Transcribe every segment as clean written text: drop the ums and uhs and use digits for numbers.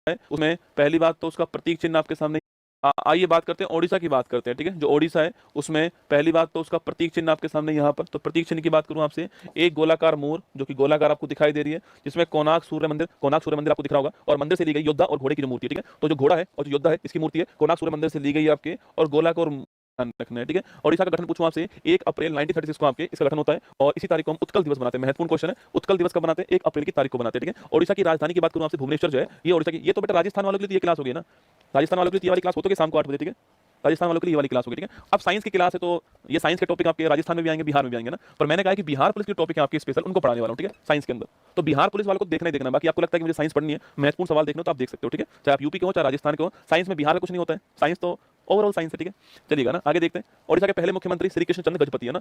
है उसमें पहली बात तो उसका प्रतीक चिन्ह आपके सामने। आइए बात करते हैं ओडिशा की बात करते हैं, ठीक है। जो ओडिशा है उसमें पहली बात तो उसका प्रतीक चिन्ह आपके सामने यहाँ पर, तो प्रतीक चिन्ह की बात करूँ आपसे, एक गोलाकार मोर जो कि गोलाकार आपको दिखाई दे रही है, जिसमें कोणार्क सूर्य मंदिर आपको दिख रहा होगा, और मंदिर से ली गई योद्धा और घोड़े की जो मूर्ति है, ठीक है। तो जो घोड़ा है और जो योद्धा है इसकी मूर्ति है कोणार्क सूर्य मंदिर से ली गई है आपके, और गोलाकार ध्यान रखना है, ठीक है। ओडिशा का गठन पूछूं आपसे 1 अप्रैल 1936 को आपके इसका गठन होता है, और इसी तारीख को हम उत्कल दिवस मनाते हैं। महत्वपूर्ण क्वेश्चन है, उत्कल दिवस कब मनाते हैं? 1 अप्रैल की तारीख को मनाते हैं, ठीक है। ओडिशा की राजधानी की बात करूं आपसे, भुवनेश्वर जो है ये ओडिशा की, ये तो बेटा राजस्थान वालों के लिए ये क्लास होगी ना, राजस्थान वालों के लिए ये वाली क्लास होती है शाम को 8 बजे, ठीक है। राजस्थान वालों के लिए ये वाली क्लास होगी, ठीक है। अब साइंस की क्लास है तो ये साइंस के टॉपिक आपके राजस्थान में भी आएंगे, बिहार में भी आएंगे ना, पर मैंने कहा कि बिहार पुलिस के टॉपिक है आपके स्पेशल, उनको पढ़ाने वाला हूं, ठीक है, साइंस के अंदर। तो बिहार पुलिस वालों को देखना ही देखना, बाकी आपको लगता है कि मुझे साइंस पढ़नी है, महत्वपूर्ण सवाल देखना तो आप देख सकते हो, ठीक है। चाहे आप यूपी के हो चाहे राजस्थान के हो, साइंस में बिहार में कुछ नहीं होता है, साइंस तो ओवरऑल साइंस है, ठीक है। चलिएगा ना, आगे देखते हैं। ओडिशा के पहले मुख्यमंत्री श्री कृष्ण चंद्र गजपति है ना।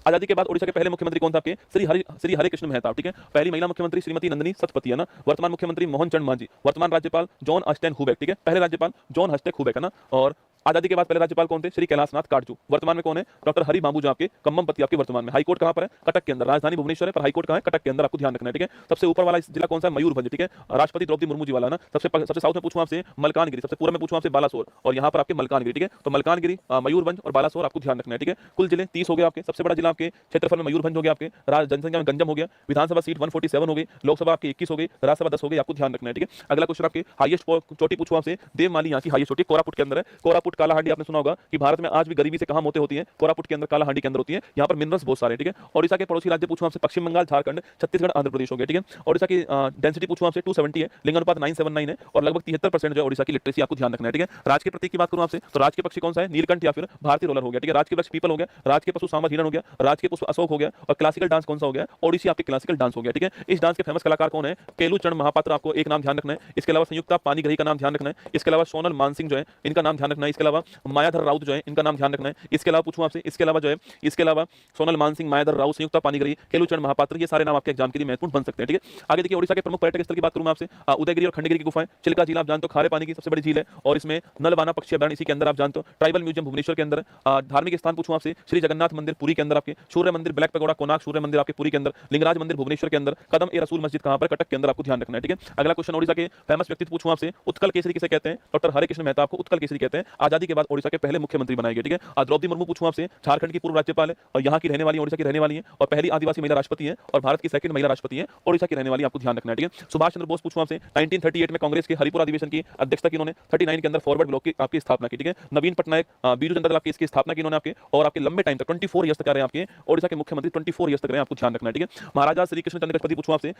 आजादी के बाद ओडिशा के पहले मुख्यमंत्री कौन था आपके? श्री हरे कृष्ण मेहता, ठीक है। पहली महिला मुख्यमंत्री श्रीमती नंदिनी सचपति है ना। वर्तमान मुख्यमंत्री मोहन चंद मांझी। वर्तमान राज्यपाल जॉन अस्टेन हुबेक, ठीक है। पहले राज्यपाल जॉन हस्टेक हुबेक है ना। और आजादी के बाद पहले राज्यपाल कौन थे? श्री कैलाशनाथ काटजू। वर्तमान में कौन है? डॉक्टर हरि बाबू जो आपके कम्ममपति आपके वर्तमान में। हाईकोर्ट कहां पर है? कटक के अंदर। राजधानी भुवनेश्वर है पर हाईकोर्ट कहां है? कटक के अंदर, आपको ध्यान रखना है, ठीक है। सबसे ऊपर वाला जिला कौन सा है? मयूरभंज, ठीक है। राष्ट्रपति द्रौपदी मुर्मू जी वाला ना। सबसे साउथ में पूछूं आपसे मलकानगिरी, सबसे पूर्व में पूछूं आपसे बालासोर, और यहाँ पर आपके मलकानगिरी, ठीक है। तो मलकानगिरी, मयूरभंज और बालासोर आपको ध्यान रखना है, ठीक है। कुल जिले 30 हो गए आपके। सबसे बड़ा जिला आपके क्षेत्रफल में मयूरभंज हो गया आपके, जनसंख्या में गंजम हो गया, विधानसभा सीट 147 हो गई, लोकसभा आपकी 21 हो गई, राज्यसभा 10 हो गई, आपको ध्यान रखना है, ठीक है। अगला क्वेश्चन आपके हाईएस्ट चोटी पूछूं आपसे, देवमाली यहाँ की हाईएस्ट चोटी कोरापुट के अंदर है। कोरापुट कालाहांडी आपने सुना होगा कि भारत में आज गरीबी से कहां मौतें होती हैं? कोरापुट के अंदर, कालाहांडी के अंदर होती है। यहाँ पर मिनरल्स बहुत सारे, ठीक है। ओडिशा के पड़ोसी राज्य पूछूं आपसे, पश्चिम बंगाल, झारखंड, छत्तीसगढ़, आंध्र प्रदेश हो गया, ठीक है। ओडिशा की डेंसिटी पूछूं आपसे 270 है, लिंगानुपात 979 है, और लगभग 73% जो है ओडिशा की लिटरेसी, आपको ध्यान रखना है, ठीक है। राज के प्रतीक की बात करूं आपसे तो राज के पक्षी कौन सा है? नीलकंठ या फिर भारतीय रोलर हो गया, ठीक है। राज के वृक्ष पीपल हो गया, राज के पशु सांबर हिरण हो गया, राज के पुष्प अशोक हो गया, और क्लासिकल डांस कौन सा हो गया? ओडिसी आपके क्लासिकल डांस हो गया, ठीक है। इस डांस के फेमस कलाकार कौन है? केलूचरण महापात्र, आपको एक नाम ध्यान रखना है। इसके अलावा संयुक्ता पानीग्रही का नाम ध्यान रखना है। इसके अलावा सोनल मानसिंह जो है इनका नाम ध्यान रखना है। इसके अलावा मायाधर राउत जो है इनका नाम ध्यान रखना है। इसके अलावा पूछूं आपसे, इसके अलावा सोनल मानसिंह, मायाधर राउत, संयुक्ता पानीग्रही, केलूचरण महापात्र, ये सारे नाम आपके एग्जाम के लिए महत्वपूर्ण बन सकते हैं, ठीक है। आगे देखिए, ओडिशा के प्रमुख पर्यटक स्थल की बात करूं मैं आपसे, उदयगिरी और खंडगिरी की गुफाएं, चिल्का झील आप जानते हो खारे पानी की सबसे बड़ी झील है, और इसमें नलबाना पक्षी अभयारण्य इसी के अंदर आप जानते हो। ट्राइबल म्यूजियम भुवनेश्वर के अंदर। धार्मिक स्थान पूछूं आपसे, श्री जगन्नाथ मंदिर पुरी के अंदर आपके, सूर्य मंदिर ब्लैक पैगोडा कोणार्क सूर्य मंदिर आपके पुरी के अंदर, लिंगराज मंदिर भुवनेश्वर के अंदर, कदम ए रसूल मस्जिद कहां पर? कटक के अंदर, आपको ध्यान रखना है, ठीक है। अगला क्वेश्चन, ओडिशा के फेमस व्यक्तित्व पूछूं आपसे, उत्कल केसरी किसे कहते हैं? डॉक्टर हरे कृष्ण मेहता आपको उत्कल केसरी कहते हैं। आजादी के बाद ओडिशा के पहले मुख्यमंत्री बनाए गए, ठीक है। द्रौपदी मुर्मू पूछूं आपसे, झारखंड की पूर्व राज्यपाल है, और यहाँ की रहने वाली, ओडिशा की रहने वाली है, और पहली आदिवासी महिला राष्ट्रपति है, और भारत की सेकंड महिला राष्ट्रपति है, ओडिशा की रहने वाली, आपको ध्यान रखना है, ठीक है। सुभाष चंद्र बोस पूछूं आपसे, 1938 में कांग्रेस के हरिपुरा अधिवेशन की अध्यक्षता की इन्होंने, 39 के अंदर फॉरवर्ड ब्लॉक की आपकी स्थापना की, ठीक है। नवीन पटनायक, बीजू जनता दल आपकी इसकी स्थापना की इन्होंने आपके, और आपके लंबे टाइम तक 24 ईयर्स तक रहे आपके ओडिशा के मुख्यमंत्री, 24 ईयर्स तक रहे, आपको ध्यान रखना है, ठीक है। महाराजा श्री कृष्ण चंद्र गजपति पूछूं आपसे,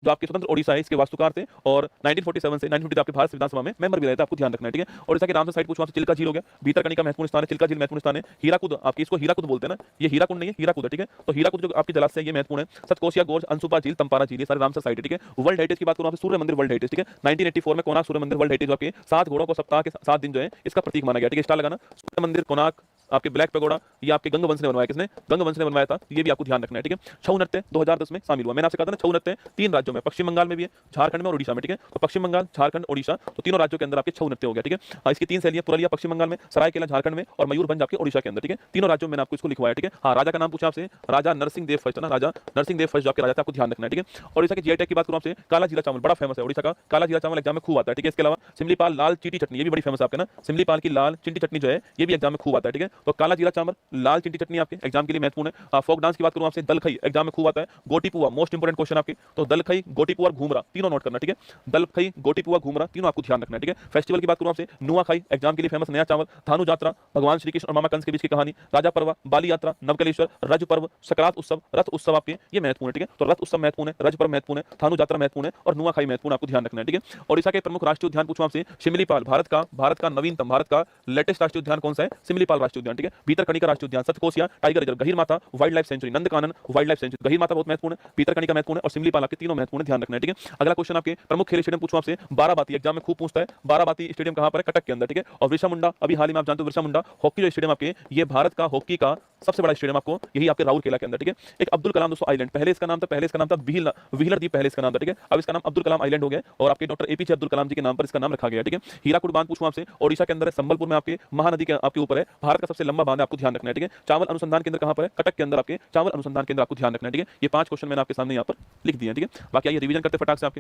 जो आपके स्वतंत्र ओडिशा है इसके वास्तुकार थे, और 1947 से 1950 आपके भारत संविधान सभा में मेंबर भी रहे थे, आपको ध्यान रखना है, ठीक है। ओडिशा के रामसर साइट पूछूं आपसे, चिल्का झील हो गया, भीतरकनिका महत्वपूर्ण स्थान है, चिल्का झील महत्वपूर्ण स्थान है। हीराकुद, आपके इसको हीराकुद बोलते हैं ना, ये हीराकुंड नहीं है, हीराकुद है, ठीक है। तो हीराकुद जो आपके जलाशय है ये महत्वपूर्ण है। सतकोसिया गोर्ज, अंसुपा झील, तंपारा झील, ये सारे रामसर साइट है, ठीक है। वर्ल्ड हेरिटेज की बात करूं आपसे, सूर्य मंदिर वर्ल्ड हेरिटेज, ठीक है। 1984 में कोणार्क सूर्य मंदिर वर्ल्ड हेरिटेज आपके 7 घोड़ों को सप्ताह के 7 दिन जो है इसका प्रतीक माना गया, ठीक है। स्टार लगाना, सूर्य मंदिर कोणार्क आपके ब्लैक पैगोडा, ये आपके गंगवंश ने बनवाया, किसने? गंगवंश ने बनवाया था, ये भी आपको ध्यान रखना है, ठीक है। छऊ नृत्य 2010 में शामिल हुआ, मैंने आपसे कहा था ना, छऊ नृत्य 3 राज्यों में, पश्चिम बंगाल में भी है, झारखंड में और ओडिशा में, ठीक है। तो पश्चिम बंगाल, झारखंड, ओडिशा, तो तीनों राज्यों के अंदर आपके छऊ नृत्य हो गया, ठीक है। इसकी 3 शैलियां, पुरुलिया पश्चिम बंगाल में, सरायकेला झारखंड में, और मयूरभंज आपके ओडिशा के अंदर, ठीक है। तीनों राज्यों में मैंने आपको इसको लिखवाया, ठीक है। हाँ, राजा का नाम पूछा आपसे, राजा नरसिंह देव फर्स्ट ना, राजा नरसिंह देव फर्स्ट जो आपके राजा थे, आपको ध्यान रखना है, ठीक है। ओडिशा के जीआई टैग की बात करूं आपसे, काला जीरा चावल बड़ा फेमस है ओडिशा का, काला जीरा चावल एग्जाम में खूब आता है, ठीक है। इसके अलावा सिमलीपाल लाल चीटी चटनी, ये भी बड़ी फेमस है आपके ना, सिमलीपाल की लाल चीटी चटनी जो है ये भी एग्जाम में खूब आता है, ठीक है। तो काला जीरा चावल, लाल चीटी चटनी आपके एग्जाम के लिए महत्वपूर्ण है। फोक डांस की बात करूं आपसे, दलखई एग्जाम में खूब आता है। गोटीपुआ मोस्ट इंपोर्टेंट क्वेश्चन आपके, तो दलखई, गोटीपुआ और घूमरा तीनों नोट करना, ठीक है। दलखई, गोटीपुआ, घूमरा तीनों आपको ध्यान रखना है, ठीक है। फेस्टिवल की बात करूं आपसे, नुआखाई एग्जाम के लिए फेमस, नया चावल, धानु यात्रा, भगवान श्री कृष्ण और मामा कंस के बीच की कहानी, राजा पर्व, बाली यात्रा, नवकलेश्वर, रज पर्व, सकरात उत्सव, रथ उत्सव आपके ये महत्वपूर्ण है, ठीक है। तो रथ उत्सव महत्वपूर्ण है, रज पर्व महत्वपूर्ण है, धानु यात्रा महत्वपूर्ण है, और नुआखाई महत्वपूर्ण, आपको ध्यान रखना है, ठीक है। ओडिशा के प्रमुख राष्ट्रीय उद्यान पूछूं आपसे, शिमलीपाल, भारत का नवीनतम, भारत का लेटेस्ट राष्ट्रीय उद्यान कौन सा है? शिमलीपाल राष्ट्रीय उद्यान, ठीक है। भीतरकनिका राष्ट्रीय उद्यान, Satkosia tiger reserve, Gahir Mata wild life sanctuary, Nandankanan wild life sanctuary, Gahir Mata बहुत महत्वपूर्ण है, भीतरकनिका महत्वपूर्ण है, और शिमलीपाल आपके तीनों महत्वपूर्ण, ध्यान रखना है, ठीक है। अगला क्वेश्चन आपके प्रमुख खेल स्टेडियम पूछूं आपसे, बाराबाती एग्जाम में खूब पूछता है, बाराबाती स्टेडियम कहां पर है? कटक के अंदर, ठीक है। और विरसा मुंडा, अभी हाल ही में आप जानते हो विरसा मुंडा हॉकी जो स्टेडियम आपके, ये भारत का हॉकी का सबसे बड़ा स्टेडियम आपको यही आपके राउरकेला के अंदर, ठीक है। एक अब्दुल कलाम दोस्तों आइलैंड, पहले इसका नाम था व्हीलर द्वीप, पहले इसका नाम था, ठीक है। अब इसका नाम अब्दुल कलाम आइलैंड हो गया, और आपके डॉक्टर एपीजे अब्दुल कलाम जी के नाम पर इसका नाम रखा गया, ठीक है। हीराकुड बांध पूछूं आपसे, ओडिशा के अंदर है, संबलपुर में आपके महानदी के आपके ऊपर है, भारत का सबसे से लंबा बांध है, आपको ध्यान रखना है, ठीक है। चावल अनुसंधान केंद्र कहां पर है? कटक के अंदर आपके चावल अनुसंधान केंद्र, आपको ध्यान रखना है, ठीक है। ये 5 क्वेश्चन मैंने आपके सामने यहाँ पर लिख दिए हैं, ठीक है। बाकी आइए रिवीजन करते फटाक से आपके।